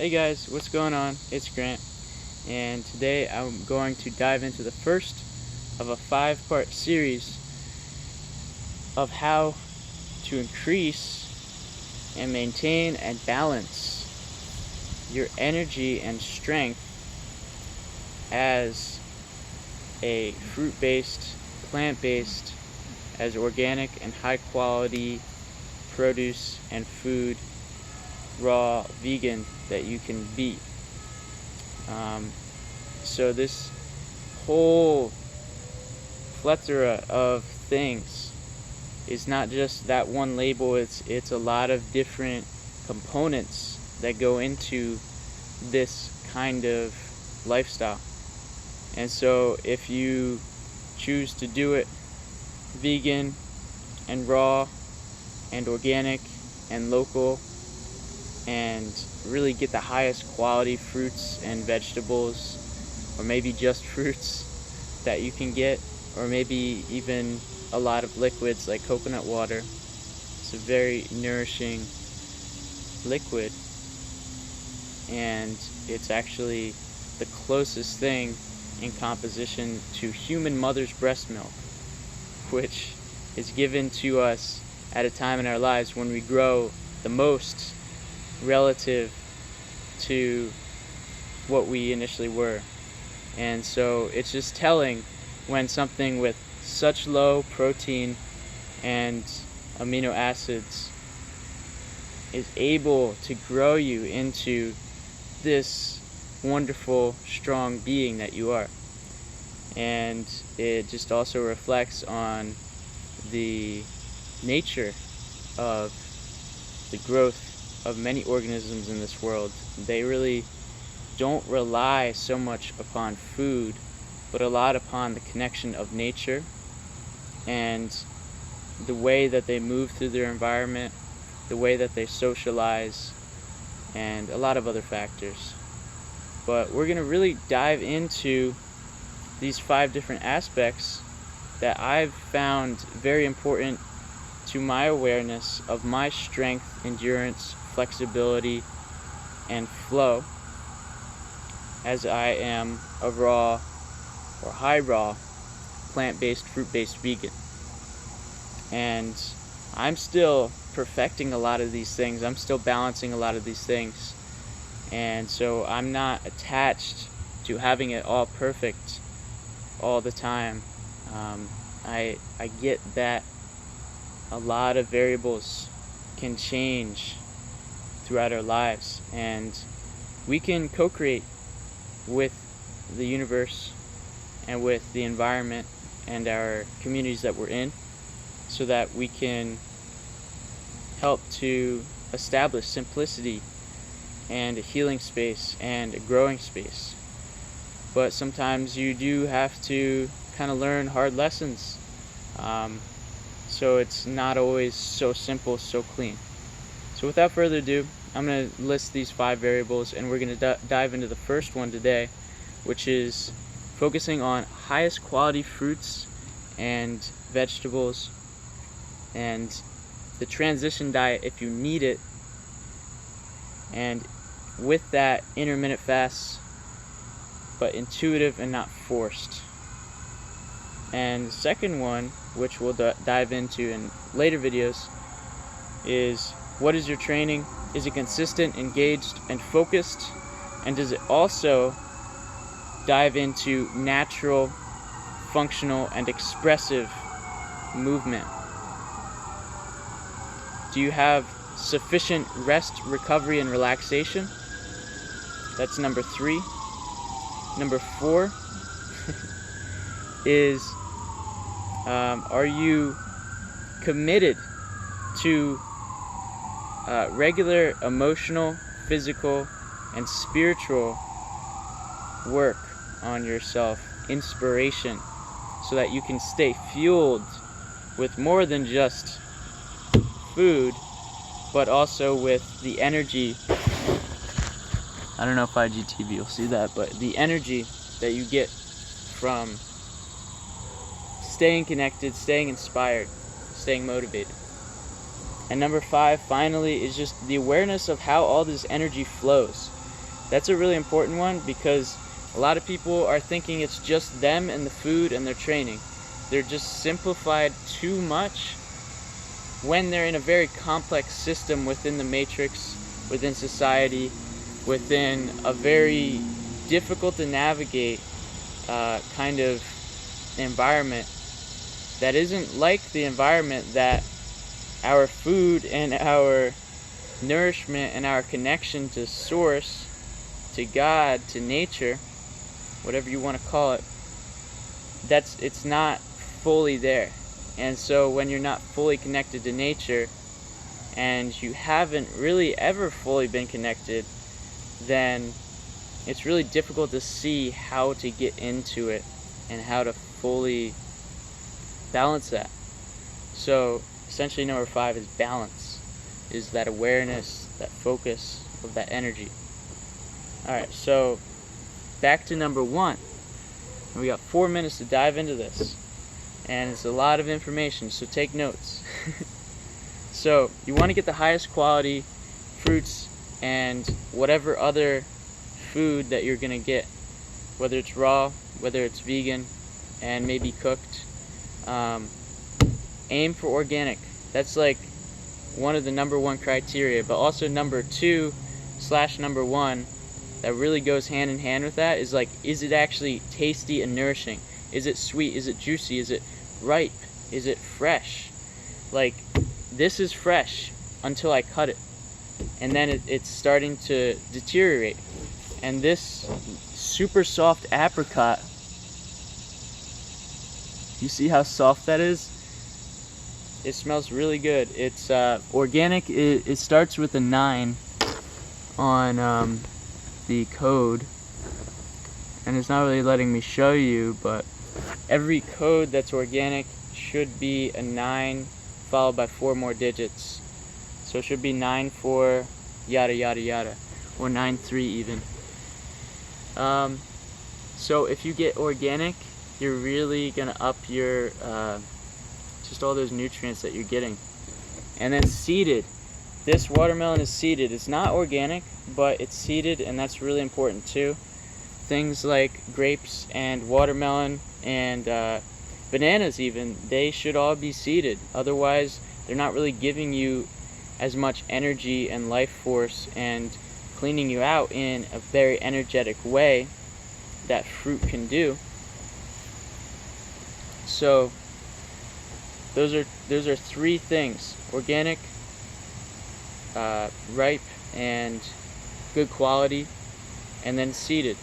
Hey guys, what's going on? It's Grant, and today I'm going to dive into the first of a 5-part series of how to increase and maintain and balance your energy and strength as a fruit-based, plant-based, as organic and high-quality produce and food, raw vegan that you can be. So this whole plethora of things is not just that one label. It's a lot of different components that go into this kind of lifestyle. And so if you choose to do it vegan and raw and organic and local, and really get the highest quality fruits and vegetables, or maybe just fruits that you can get, or maybe even a lot of liquids like coconut water. It's a very nourishing liquid, and it's actually the closest thing in composition to human mother's breast milk, which is given to us at a time in our lives when we grow the most relative to what we initially were. And so it's just telling when something with such low protein and amino acids is able to grow you into this wonderful, strong being that you are. And it just also reflects on the nature of the growth of many organisms in this world. They really don't rely so much upon food, but a lot upon the connection of nature and the way that they move through their environment, the way that they socialize, and a lot of other factors. But we're going to really dive into these 5 different aspects that I've found very important to my awareness of my strength, endurance, flexibility, and flow, as I am a raw or high raw, plant-based, fruit-based vegan. And I'm still perfecting a lot of these things. I'm still balancing a lot of these things. And so I'm not attached to having it all perfect all the time. I get that a lot of variables can change throughout our lives, and we can co-create with the universe and with the environment and our communities that we're in, so that we can help to establish simplicity and a healing space and a growing space. But sometimes you do have to kind of learn hard lessons, so it's not always so simple, so clean. So without further ado, I'm going to list these 5 variables, and we're going to dive into the first one today, which is focusing on highest quality fruits and vegetables, and the transition diet if you need it, and with that, intermittent fasts, but intuitive and not forced. And the second one, which we'll dive into in later videos, is what is your training? Is it consistent, engaged, and focused? And does it also dive into natural, functional, and expressive movement? Do you have sufficient rest, recovery, and relaxation? That's number 3. Number 4 is, are you committed to regular emotional, physical, and spiritual work on yourself, inspiration, so that you can stay fueled with more than just food, but also with the energy. I don't know if IGTV will see that, but the energy that you get from staying connected, staying inspired, staying motivated. And number 5, finally, is just the awareness of how all this energy flows. That's a really important one, because a lot of people are thinking it's just them and the food and their training. They're just simplified too much when they're in a very complex system within the matrix, within society, within a very difficult to navigate kind of environment that isn't like the environment that our food and our nourishment and our connection to source, to God, to nature, whatever you want to call it, it's not fully there. And so when you're not fully connected to nature, and you haven't really ever fully been connected, then it's really difficult to see how to get into it and how to fully balance that. So essentially number 5 is balance, is that awareness, that focus of that energy. Alright, so back to number 1. We got 4 minutes to dive into this, and it's a lot of information, so take notes. So you want to get the highest quality fruits and whatever other food that you're going to get, whether it's raw, whether it's vegan, and maybe cooked. Aim for organic. That's like one of the number 1 criteria, but also number 2/number 1 that really goes hand in hand with that is like, is it actually tasty and nourishing? Is it sweet? Is it juicy? Is it ripe? Is it fresh? Like, this is fresh until I cut it, and then it's starting to deteriorate. And this super soft apricot, you see how soft that is? It smells really good. It's organic. It starts with a 9 on the code, and it's not really letting me show you, but every code that's organic should be a 9 followed by 4 more digits. So it should be 94 yada yada yada, or 93 even. So if you get organic, you're really gonna up your just all those nutrients that you're getting. And then seeded. This watermelon is seeded. It's not organic, but it's seeded, and that's really important too. Things like grapes and watermelon and bananas even, they should all be seeded. Otherwise, they're not really giving you as much energy and life force and cleaning you out in a very energetic way that fruit can do. So those are 3 things: organic, ripe, and good quality, and then seeded.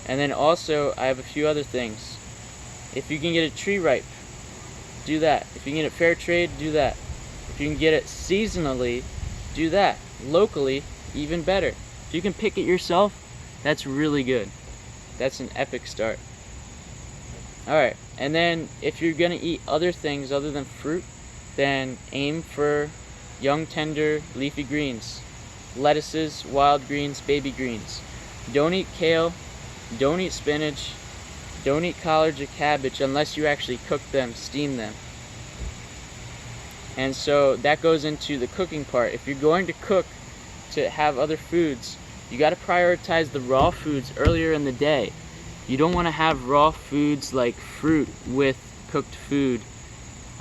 And then also I have a few other things. If you can get a tree ripe, do that. If you can get it fair trade, do that. If you can get it seasonally, do that. Locally, even better. If you can pick it yourself, that's really good. That's an epic start. Alright, and then if you're going to eat other things other than fruit, then aim for young, tender, leafy greens. Lettuces, wild greens, baby greens. Don't eat kale, don't eat spinach, don't eat collards or cabbage unless you actually cook them, steam them. And so that goes into the cooking part. If you're going to cook to have other foods, you got to prioritize the raw foods earlier in the day. You don't want to have raw foods like fruit with cooked food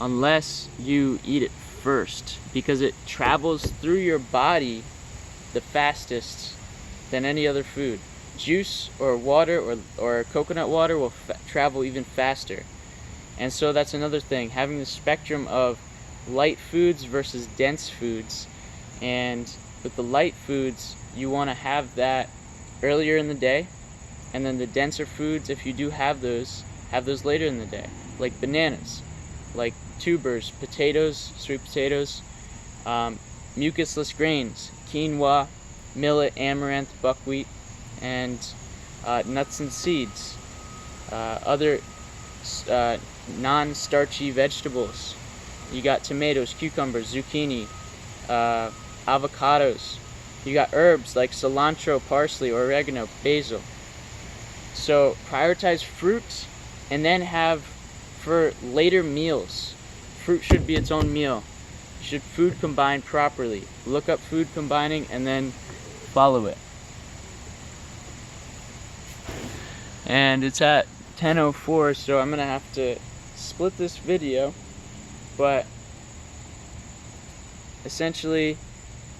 unless you eat it first, because it travels through your body the fastest than any other food. Juice or water or coconut water will travel even faster. And so that's another thing, having the spectrum of light foods versus dense foods. And with the light foods, you want to have that earlier in the day, and then the denser foods, if you do have those later in the day, like bananas, like tubers, potatoes, sweet potatoes, mucusless grains, quinoa, millet, amaranth, buckwheat, and nuts and seeds, other non-starchy vegetables. You got tomatoes, cucumbers, zucchini, avocados. You got herbs like cilantro, parsley, oregano, basil. So prioritize fruits, and then have for later meals. Fruit should be its own meal. Should food combine properly? Look up food combining and then follow it. and it's at 10:04, so I'm gonna have to split this video. But essentially,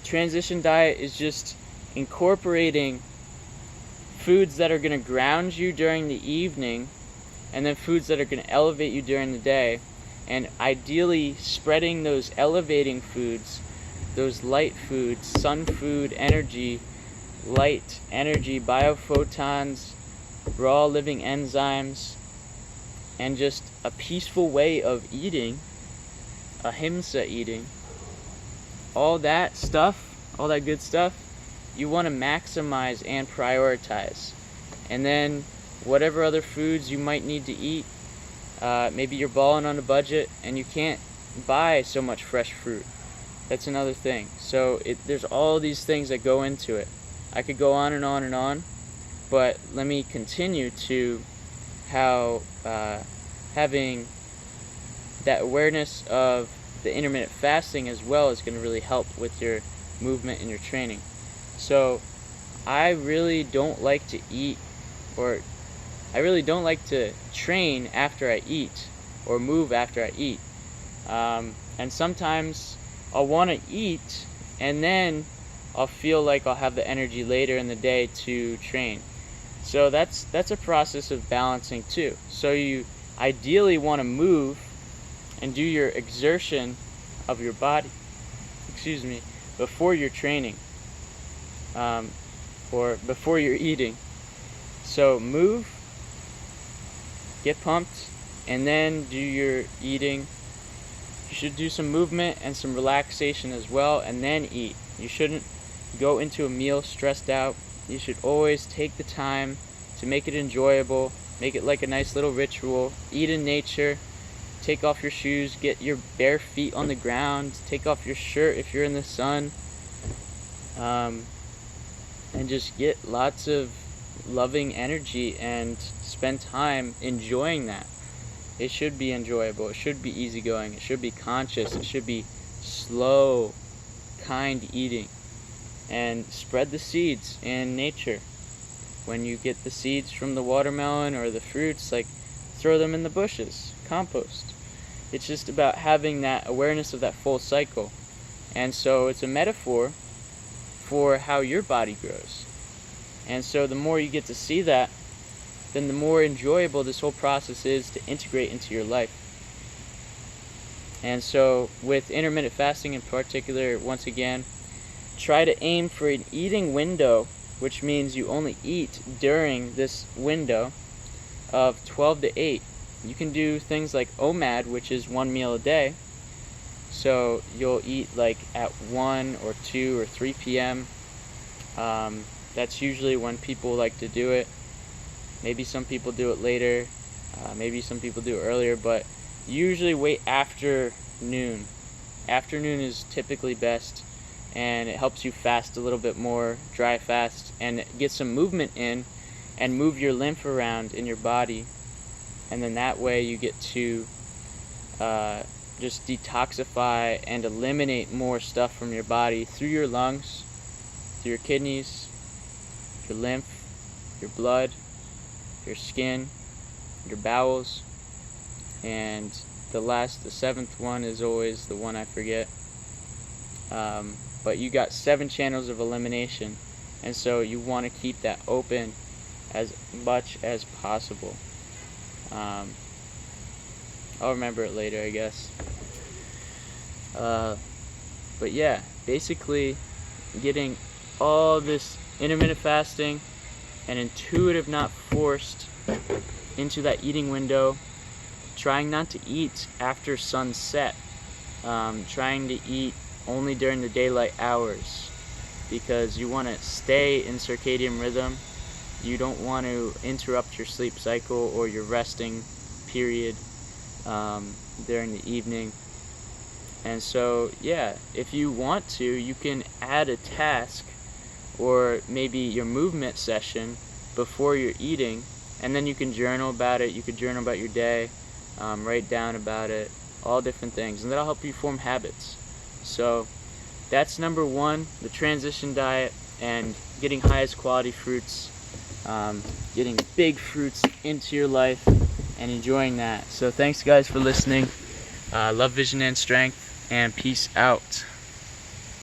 transition diet is just incorporating foods that are going to ground you during the evening, and then foods that are going to elevate you during the day, and ideally spreading those elevating foods, those light foods, sun food, energy, light, energy, biophotons, raw living enzymes, and just a peaceful way of eating, ahimsa eating. All that stuff, all that good stuff, you want to maximize and prioritize. And then whatever other foods you might need to eat, maybe you're balling on a budget and you can't buy so much fresh fruit. That's another thing. So there's all these things that go into it. I could go on and on and on, but let me continue to how having that awareness of the intermittent fasting as well is going to really help with your movement and your training. So I really don't like to eat, or I really don't like to train after I eat or move after I eat. And sometimes I'll want to eat and then I'll feel like I'll have the energy later in the day to train. So that's a process of balancing too. So you ideally want to move and do your exertion of your body, before you're training, or before you're eating. So move, get pumped, and then do your eating. You should do some movement and some relaxation as well, and then eat. You shouldn't go into a meal stressed out. You should always take the time to make it enjoyable, make it like a nice little ritual. Eat in nature, take off your shoes, get your bare feet on the ground, take off your shirt if you're in the sun, and just get lots of loving energy and spend time enjoying that. It should be enjoyable, it should be easygoing, it should be conscious, it should be slow, kind eating. And spread the seeds in nature. When you get the seeds from the watermelon or the fruits, like, throw them in the bushes, compost. It's just about having that awareness of that full cycle. And so it's a metaphor for how your body grows. And so the more you get to see that, then the more enjoyable this whole process is to integrate into your life. And so with intermittent fasting in particular, once again, try to aim for an eating window, which means you only eat during this window of 12 to 8. You can do things like OMAD, which is 1 meal a day. So you'll eat like at 1 or 2 or 3 p.m. That's usually when people like to do it. Maybe some people do it later. Maybe some people do it earlier, but usually wait after noon. Afternoon is typically best, and it helps you fast a little bit more, dry fast, and get some movement in and move your lymph around in your body. And then that way you get to just detoxify and eliminate more stuff from your body through your lungs, through your kidneys, your lymph, your blood, your skin, your bowels. And the seventh one is always the one I forget. But you got 7 channels of elimination, and so you want to keep that open as much as possible. I'll remember it later, I guess. But yeah, basically getting all this intermittent fasting and intuitive, not forced, into that eating window, trying not to eat after sunset, trying to eat only during the daylight hours, because you want to stay in circadian rhythm. You don't want to interrupt your sleep cycle or your resting period during the evening. And so yeah, if you want to, you can add a task or maybe your movement session before you're eating, and then you can journal about it. You could journal about your day, write down about it, all different things, and that'll help you form habits. So that's number 1, the transition diet and getting highest quality fruits getting big fruits into your life and enjoying that. So thanks guys for listening. Love, vision, and strength, and peace out.